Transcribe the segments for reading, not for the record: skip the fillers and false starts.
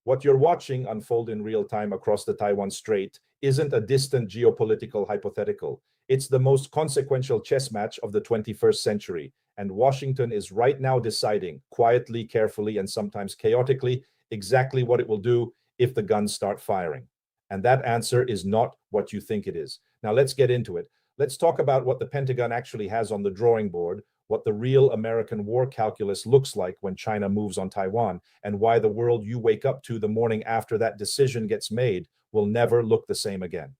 What you're watching unfold in real time across the Taiwan Strait isn't a distant geopolitical hypothetical. It's the most consequential chess match of the 21st century, and Washington is right now deciding, quietly, carefully, and sometimes chaotically, exactly what it will do if the guns start firing. And that answer is not what you think it is. Now let's get into it. Let's talk about what the Pentagon actually has on the drawing board, what the real American war calculus looks like when China moves on Taiwan, and why the world you wake up to the morning after that decision gets made will never look the same again.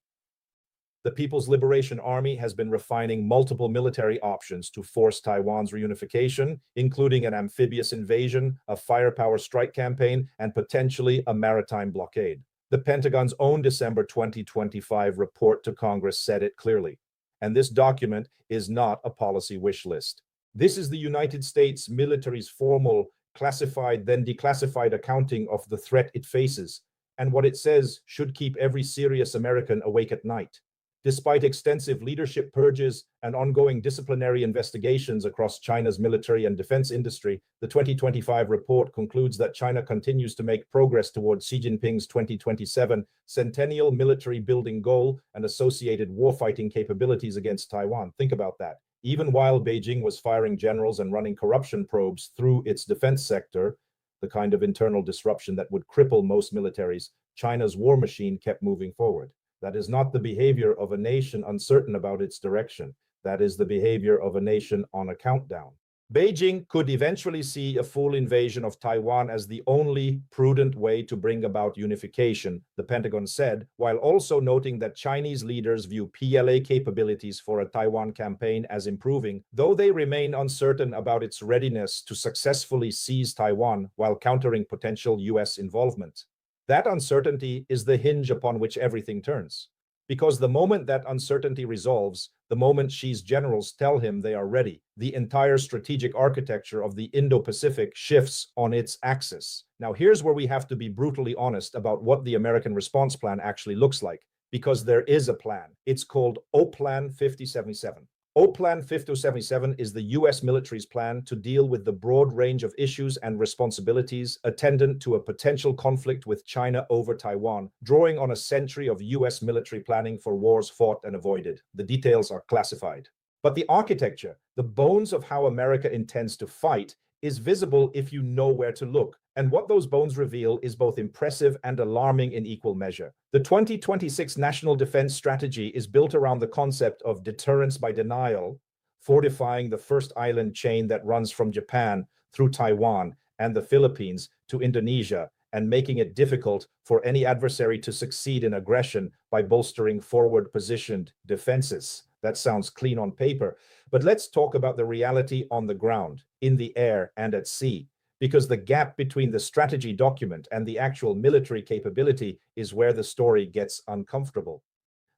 The People's Liberation Army has been refining multiple military options to force Taiwan's reunification, including an amphibious invasion, a firepower strike campaign, and potentially a maritime blockade. The Pentagon's own December 2025 report to Congress said it clearly. And this document is not a policy wish list. This is the United States military's formal, classified, then declassified accounting of the threat it faces, and what it says should keep every serious American awake at night. Despite extensive leadership purges and ongoing disciplinary investigations across China's military and defense industry, the 2025 report concludes that China continues to make progress towards Xi Jinping's 2027 centennial military building goal and associated warfighting capabilities against Taiwan. Think about that. Even while Beijing was firing generals and running corruption probes through its defense sector, the kind of internal disruption that would cripple most militaries, China's war machine kept moving forward. That is not the behavior of a nation uncertain about its direction. That is the behavior of a nation on a countdown. Beijing could eventually see a full invasion of Taiwan as the only prudent way to bring about unification, the Pentagon said, while also noting that Chinese leaders view PLA capabilities for a Taiwan campaign as improving, though they remain uncertain about its readiness to successfully seize Taiwan while countering potential US involvement. That uncertainty is the hinge upon which everything turns. Because the moment that uncertainty resolves, the moment Xi's generals tell him they are ready, the entire strategic architecture of the Indo Pacific shifts on its axis. Now, here's where we have to be brutally honest about what the American response plan actually looks like, because there is a plan. It's called OPLAN 5077. OPLAN 5077 is the US military's plan to deal with the broad range of issues and responsibilities attendant to a potential conflict with China over Taiwan, drawing on a century of US military planning for wars fought and avoided. The details are classified. But the architecture, the bones of how America intends to fight, is visible if you know where to look. And what those bones reveal is both impressive and alarming in equal measure. The 2026 National Defense Strategy is built around the concept of deterrence by denial, fortifying the first island chain that runs from Japan through Taiwan and the Philippines to Indonesia, and making it difficult for any adversary to succeed in aggression by bolstering forward-positioned defenses. That sounds clean on paper, but let's talk about the reality on the ground, in the air and at sea, because the gap between the strategy document and the actual military capability is where the story gets uncomfortable.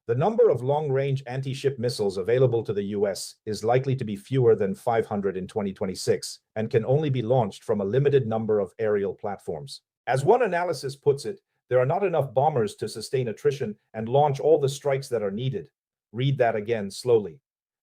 The number of long-range anti-ship missiles available to the US is likely to be fewer than 500 in 2026 and can only be launched from a limited number of aerial platforms. As one analysis puts it, there are not enough bombers to sustain attrition and launch all the strikes that are needed. Read that again slowly.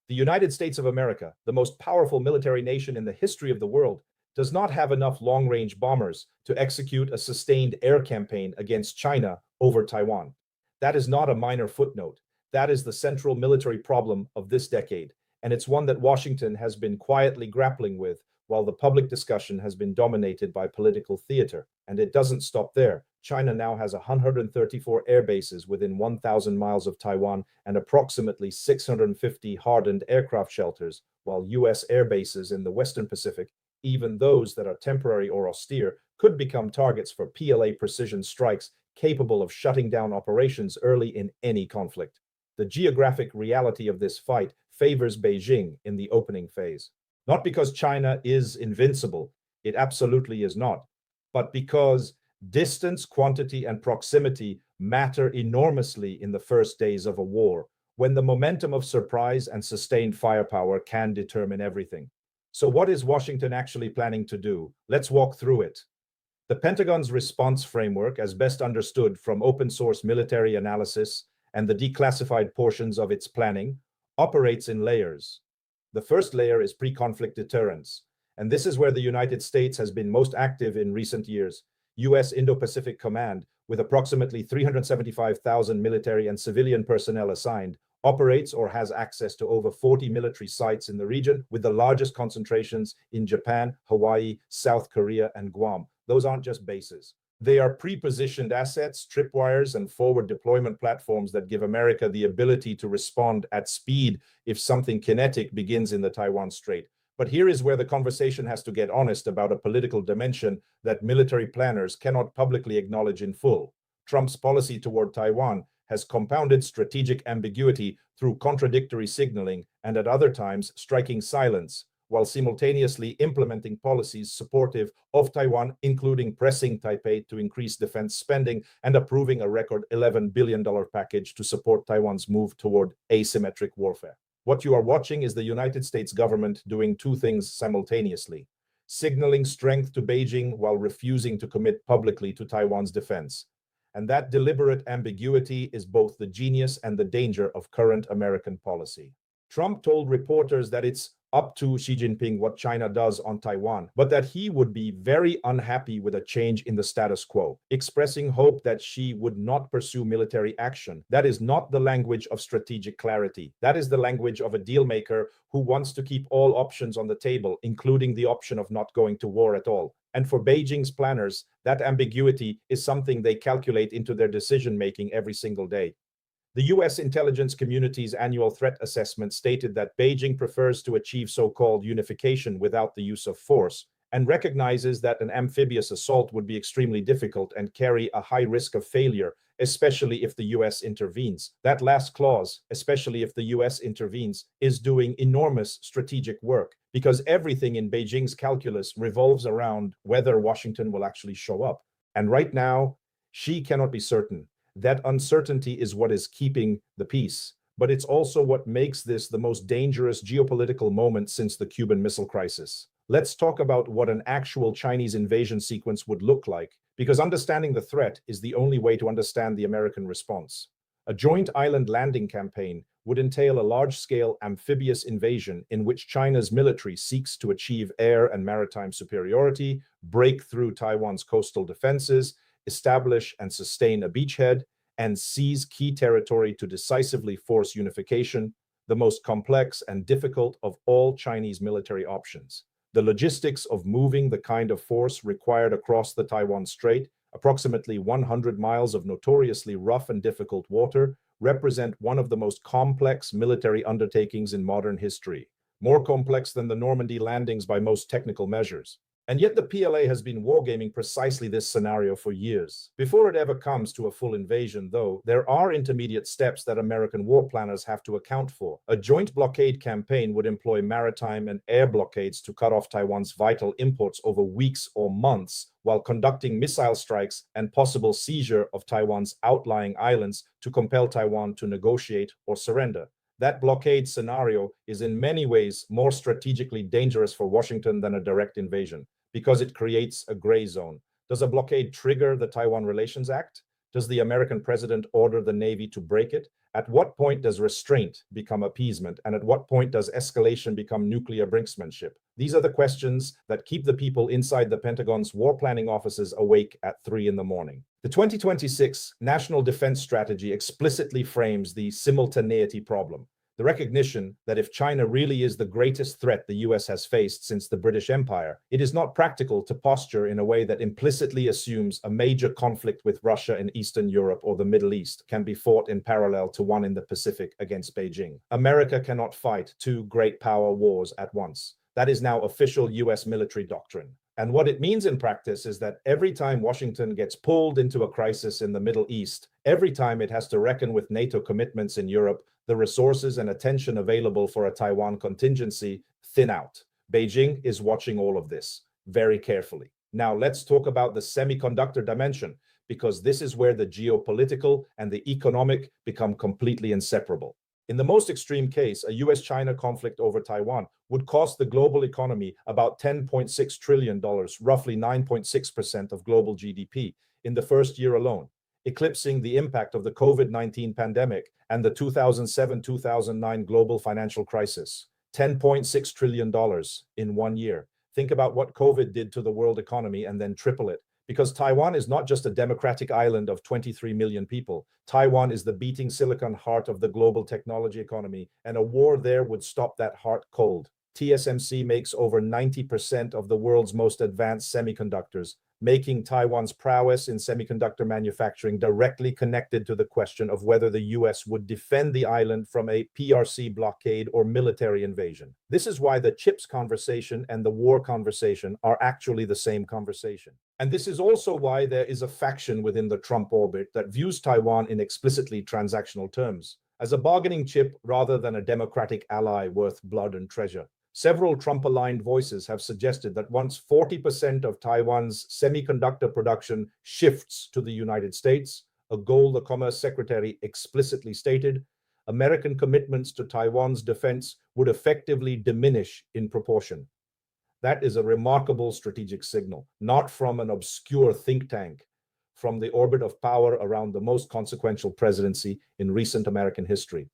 The United States of America, the most powerful military nation in the history of the world, does not have enough long-range bombers to execute a sustained air campaign against China over Taiwan. That is not a minor footnote. That is the central military problem of this decade, and it's one that Washington has been quietly grappling with while the public discussion has been dominated by political theater. And it doesn't stop there. China now has 134 air bases within 1,000 miles of Taiwan and approximately 650 hardened aircraft shelters, while US air bases in the Western Pacific, even those that are temporary or austere, could become targets for PLA precision strikes capable of shutting down operations early in any conflict. The geographic reality of this fight favors Beijing in the opening phase. Not because China is invincible, it absolutely is not, but because distance, quantity, and proximity matter enormously in the first days of a war, when the momentum of surprise and sustained firepower can determine everything. So what is Washington actually planning to do? Let's walk through it. The Pentagon's response framework, as best understood from open-source military analysis and the declassified portions of its planning, operates in layers. The first layer is pre-conflict deterrence, and this is where the United States has been most active in recent years. U.S. Indo Pacific Command, with approximately 375,000 military and civilian personnel assigned, operates or has access to over 40 military sites in the region, with the largest concentrations in Japan, Hawaii, South Korea, and Guam. Those aren't just bases. They are pre-positioned assets, tripwires, and forward deployment platforms that give America the ability to respond at speed if something kinetic begins in the Taiwan Strait. But here is where the conversation has to get honest about a political dimension that military planners cannot publicly acknowledge in full. Trump's policy toward Taiwan has compounded strategic ambiguity through contradictory signaling and at other times striking silence, while simultaneously implementing policies supportive of Taiwan, including pressing Taipei to increase defense spending and approving a record $11 billion package to support Taiwan's move toward asymmetric warfare. What you are watching is the United States government doing two things simultaneously: signaling strength to Beijing while refusing to commit publicly to Taiwan's defense. And that deliberate ambiguity is both the genius and the danger of current American policy. Trump told reporters that it's up to Xi Jinping what China does on Taiwan, but that he would be very unhappy with a change in the status quo, expressing hope that Xi would not pursue military action. That is not the language of strategic clarity. That is the language of a dealmaker who wants to keep all options on the table, including the option of not going to war at all. And for Beijing's planners, that ambiguity is something they calculate into their decision-making every single day. The U.S. intelligence community's annual threat assessment stated that Beijing prefers to achieve so-called unification without the use of force, and recognizes that an amphibious assault would be extremely difficult and carry a high risk of failure, especially if the U.S. intervenes. That last clause, especially if the U.S. intervenes, is doing enormous strategic work, because everything in Beijing's calculus revolves around whether Washington will actually show up. And right now, Xi cannot be certain. That uncertainty is what is keeping the peace, but it's also what makes this the most dangerous geopolitical moment since the Cuban Missile Crisis. Let's talk about what an actual Chinese invasion sequence would look like, because understanding the threat is the only way to understand the American response. A joint island landing campaign would entail a large-scale amphibious invasion in which China's military seeks to achieve air and maritime superiority, break through Taiwan's coastal defenses, establish and sustain a beachhead, and seize key territory to decisively force unification, the most complex and difficult of all Chinese military options. The logistics of moving the kind of force required across the Taiwan Strait, approximately 100 miles of notoriously rough and difficult water, represent one of the most complex military undertakings in modern history, more complex than the Normandy landings by most technical measures. And yet the PLA has been wargaming precisely this scenario for years. Before it ever comes to a full invasion, though, there are intermediate steps that American war planners have to account for. A joint blockade campaign would employ maritime and air blockades to cut off Taiwan's vital imports over weeks or months, while conducting missile strikes and possible seizure of Taiwan's outlying islands to compel Taiwan to negotiate or surrender. That blockade scenario is in many ways more strategically dangerous for Washington than a direct invasion, because it creates a gray zone. Does a blockade trigger the Taiwan Relations Act? Does the American president order the Navy to break it? At what point does restraint become appeasement? And at what point does escalation become nuclear brinksmanship? These are the questions that keep the people inside the Pentagon's war planning offices awake at 3 in the morning. The 2026 National Defense Strategy explicitly frames the simultaneity problem. The recognition that if China really is the greatest threat the US has faced since the British Empire, it is not practical to posture in a way that implicitly assumes a major conflict with Russia in Eastern Europe or the Middle East can be fought in parallel to one in the Pacific against Beijing. America cannot fight two great power wars at once. That is now official US military doctrine. And what it means in practice is that every time Washington gets pulled into a crisis in the Middle East, every time it has to reckon with NATO commitments in Europe, the resources and attention available for a Taiwan contingency thin out. Beijing is watching all of this very carefully. Now let's talk about the semiconductor dimension, because this is where the geopolitical and the economic become completely inseparable. In the most extreme case, a US-China conflict over Taiwan would cost the global economy about $10.6 trillion, roughly 9.6% of global GDP, in the first year alone, eclipsing the impact of the COVID-19 pandemic and the 2007-2009 global financial crisis. $10.6 trillion in 1 year. Think about what COVID did to the world economy and then triple it. Because Taiwan is not just a democratic island of 23 million people. Taiwan is the beating silicon heart of the global technology economy, and a war there would stop that heart cold. TSMC makes over 90% of the world's most advanced semiconductors, making Taiwan's prowess in semiconductor manufacturing directly connected to the question of whether the US would defend the island from a PRC blockade or military invasion. This is why the chips conversation and the war conversation are actually the same conversation. And this is also why there is a faction within the Trump orbit that views Taiwan in explicitly transactional terms, as a bargaining chip rather than a democratic ally worth blood and treasure. Several Trump-aligned voices have suggested that once 40% of Taiwan's semiconductor production shifts to the United States, a goal the Commerce Secretary explicitly stated, American commitments to Taiwan's defense would effectively diminish in proportion. That is a remarkable strategic signal, not from an obscure think tank, from the orbit of power around the most consequential presidency in recent American history.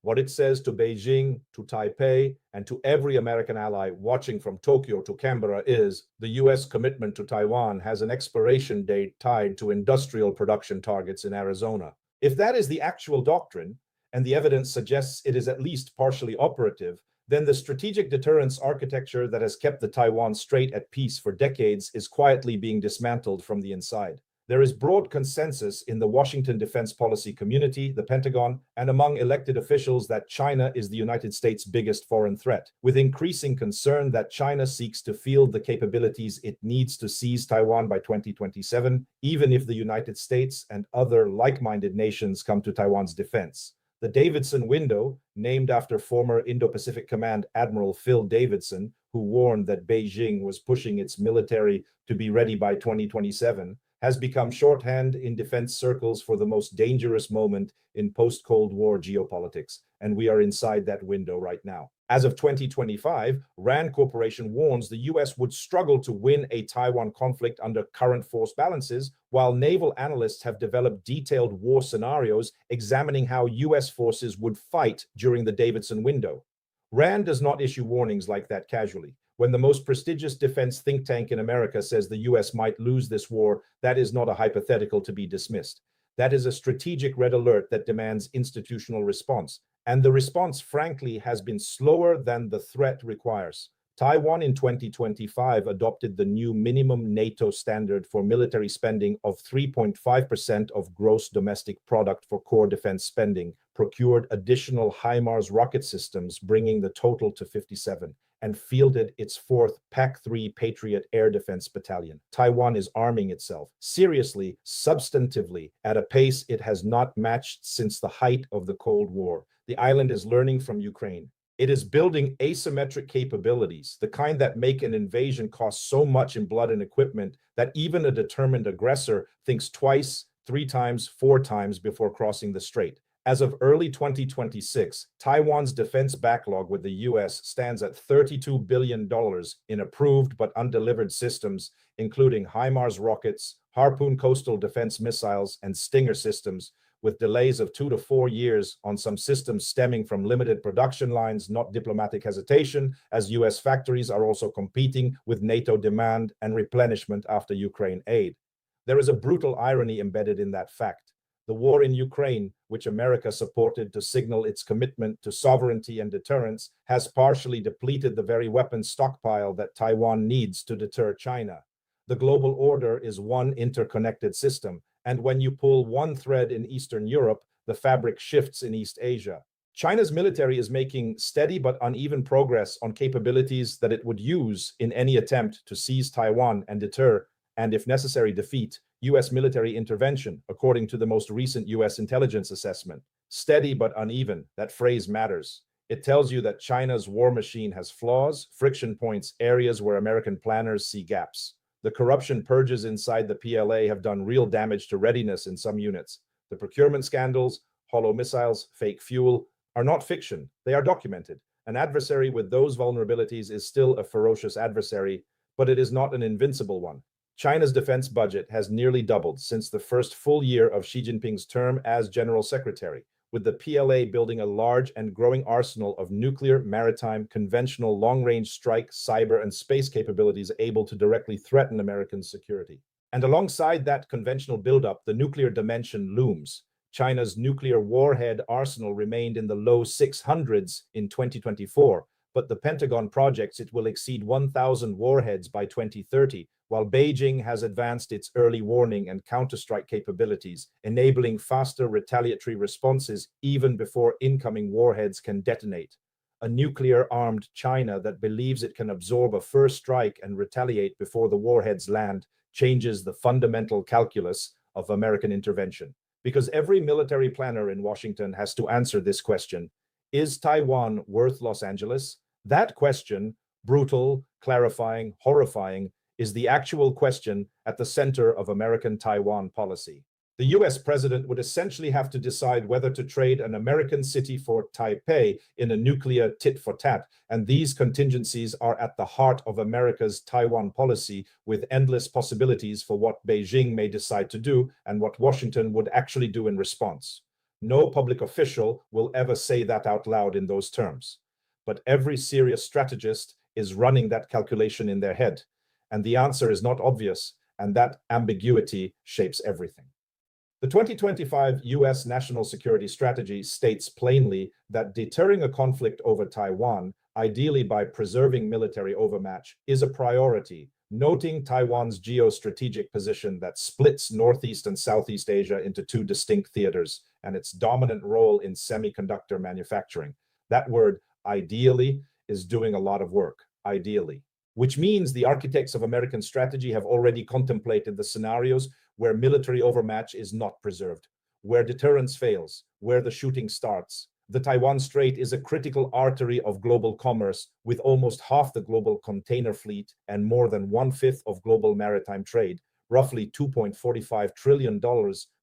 What it says to Beijing, to Taipei, and to every American ally watching from Tokyo to Canberra is the US commitment to Taiwan has an expiration date tied to industrial production targets in Arizona. If that is the actual doctrine, and the evidence suggests it is at least partially operative, then the strategic deterrence architecture that has kept the Taiwan Strait at peace for decades is quietly being dismantled from the inside. There is broad consensus in the Washington defense policy community, the Pentagon, and among elected officials that China is the United States' biggest foreign threat, with increasing concern that China seeks to field the capabilities it needs to seize Taiwan by 2027, even if the United States and other like-minded nations come to Taiwan's defense. The Davidson window, named after former Indo Pacific Command Admiral Phil Davidson, who warned that Beijing was pushing its military to be ready by 2027, has become shorthand in defense circles for the most dangerous moment in post-Cold War geopolitics, and we are inside that window right now. As of 2025, RAND Corporation warns the US would struggle to win a Taiwan conflict under current force balances, while naval analysts have developed detailed war scenarios examining how US forces would fight during the Davidson window. RAND does not issue warnings like that casually. When the most prestigious defense think tank in America says the US might lose this war, that is not a hypothetical to be dismissed. That is a strategic red alert that demands institutional response. And the response, frankly, has been slower than the threat requires. Taiwan in 2025 adopted the new minimum NATO standard for military spending of 3.5% of gross domestic product for core defense spending, procured additional HIMARS rocket systems, bringing the total to 57, and fielded its fourth PAC-3 Patriot Air Defense Battalion. Taiwan is arming itself, seriously, substantively, at a pace it has not matched since the height of the Cold War. The island is learning from Ukraine. It is building asymmetric capabilities, the kind that make an invasion cost so much in blood and equipment that even a determined aggressor thinks twice, 3 times, 4 times before crossing the strait. As of early 2026, Taiwan's defense backlog with the US stands at $32 billion in approved but undelivered systems, including HIMARS rockets, Harpoon coastal defense missiles, and Stinger systems, with delays of 2 to 4 years on some systems stemming from limited production lines, not diplomatic hesitation, as US factories are also competing with NATO demand and replenishment after Ukraine aid. There is a brutal irony embedded in that fact. The war in Ukraine, which America supported to signal its commitment to sovereignty and deterrence, has partially depleted the very weapons stockpile that Taiwan needs to deter China. The global order is one interconnected system, and when you pull one thread in Eastern Europe, the fabric shifts in East Asia. China's military is making steady but uneven progress on capabilities that it would use in any attempt to seize Taiwan and deter, and if necessary, defeat, US military intervention, according to the most recent US intelligence assessment. Steady but uneven, that phrase matters. It tells you that China's war machine has flaws, friction points, areas where American planners see gaps. The corruption purges inside the PLA have done real damage to readiness in some units. The procurement scandals, hollow missiles, fake fuel, are not fiction. They are documented. An adversary with those vulnerabilities is still a ferocious adversary, but it is not an invincible one. China's defense budget has nearly doubled since the first full year of Xi Jinping's term as General Secretary, with the PLA building a large and growing arsenal of nuclear, maritime, conventional, long-range strike, cyber, and space capabilities able to directly threaten American security. And alongside that conventional buildup, the nuclear dimension looms. China's nuclear warhead arsenal remained in the low 600s in 2024, but the Pentagon projects it will exceed 1,000 warheads by 2030, while Beijing has advanced its early warning and counterstrike capabilities, enabling faster retaliatory responses even before incoming warheads can detonate. A nuclear-armed China that believes it can absorb a first strike and retaliate before the warheads land changes the fundamental calculus of American intervention. Because every military planner in Washington has to answer this question: is Taiwan worth Los Angeles? That question, brutal, clarifying, horrifying, is the actual question at the center of American Taiwan policy. The US president would essentially have to decide whether to trade an American city for Taipei in a nuclear tit-for-tat, and these contingencies are at the heart of America's Taiwan policy, with endless possibilities for what Beijing may decide to do and what Washington would actually do in response. No public official will ever say that out loud in those terms, but every serious strategist is running that calculation in their head, and the answer is not obvious, and that ambiguity shapes everything. The 2025 US National Security Strategy states plainly that deterring a conflict over Taiwan, ideally by preserving military overmatch, is a priority, noting Taiwan's geostrategic position that splits Northeast and Southeast Asia into two distinct theaters and its dominant role in semiconductor manufacturing. That word, ideally, is doing a lot of work, ideally, which means the architects of American strategy have already contemplated the scenarios where military overmatch is not preserved, where deterrence fails, where the shooting starts. The Taiwan Strait is a critical artery of global commerce, with almost half the global container fleet and more than one-fifth of global maritime trade, roughly $2.45 trillion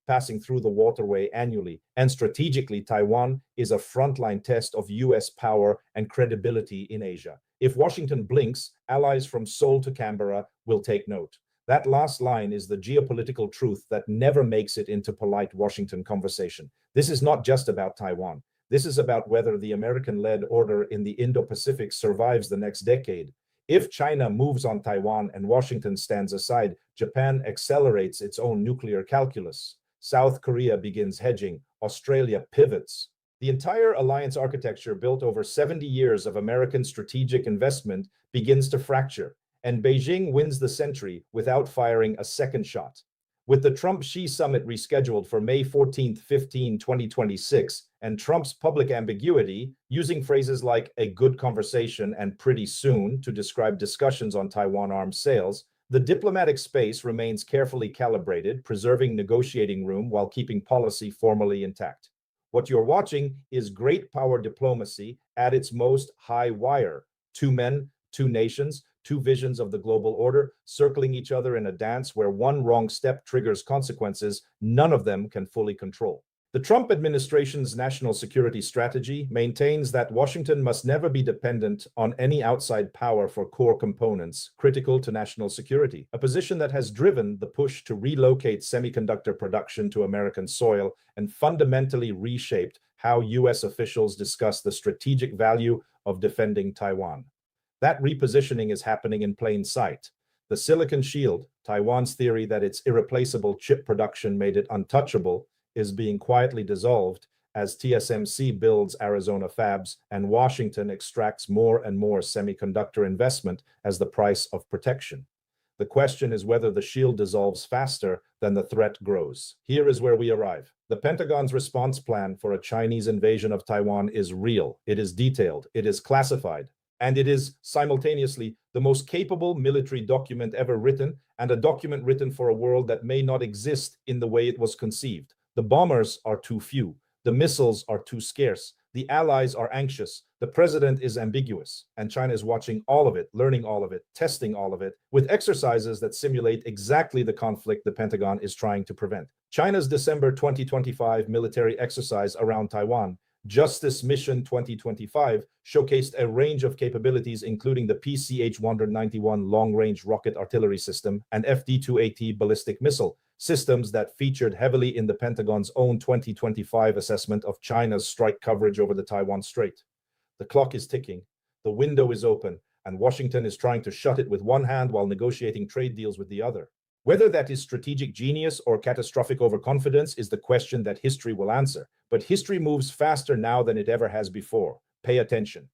passing through the waterway annually. And strategically, Taiwan is a frontline test of US power and credibility in Asia. If Washington blinks, allies from Seoul to Canberra will take note. That last line is the geopolitical truth that never makes it into polite Washington conversation. This is not just about Taiwan. This is about whether the American-led order in the Indo Pacific survives the next decade. If China moves on Taiwan and Washington stands aside, Japan accelerates its own nuclear calculus. South Korea begins hedging. Australia pivots. The entire alliance architecture, built over 70 years of American strategic investment, begins to fracture, and Beijing wins the century without firing a second shot. With the Trump-Xi summit rescheduled for May 14-15, 2026, and Trump's public ambiguity, using phrases like "a good conversation" and "pretty soon" to describe discussions on Taiwan arms sales, the diplomatic space remains carefully calibrated, preserving negotiating room while keeping policy formally intact. What you're watching is great power diplomacy at its most high wire. Two men, two nations, two visions of the global order, circling each other in a dance where one wrong step triggers consequences none of them can fully control. The Trump administration's national security strategy maintains that Washington must never be dependent on any outside power for core components critical to national security, a position that has driven the push to relocate semiconductor production to American soil and fundamentally reshaped how US officials discuss the strategic value of defending Taiwan. That repositioning is happening in plain sight. The Silicon Shield, Taiwan's theory that its irreplaceable chip production made it untouchable, is being quietly dissolved as TSMC builds Arizona fabs and Washington extracts more and more semiconductor investment as the price of protection. The question is whether the shield dissolves faster than the threat grows. Here is where we arrive. The Pentagon's response plan for a Chinese invasion of Taiwan is real, it is detailed, it is classified, and it is simultaneously the most capable military document ever written, and a document written for a world that may not exist in the way it was conceived. The bombers are too few. The missiles are too scarce. The allies are anxious. The president is ambiguous. And China is watching all of it, learning all of it, testing all of it, with exercises that simulate exactly the conflict the Pentagon is trying to prevent. China's December 2025 military exercise around Taiwan, Justice Mission 2025, showcased a range of capabilities, including the PCH-191 long-range rocket artillery system and FD-2AT ballistic missile, systems that featured heavily in the Pentagon's own 2025 assessment of China's strike coverage over the Taiwan Strait. The clock is ticking, the window is open, and Washington is trying to shut it with one hand while negotiating trade deals with the other. Whether that is strategic genius or catastrophic overconfidence is the question that history will answer. But history moves faster now than it ever has before. Pay attention.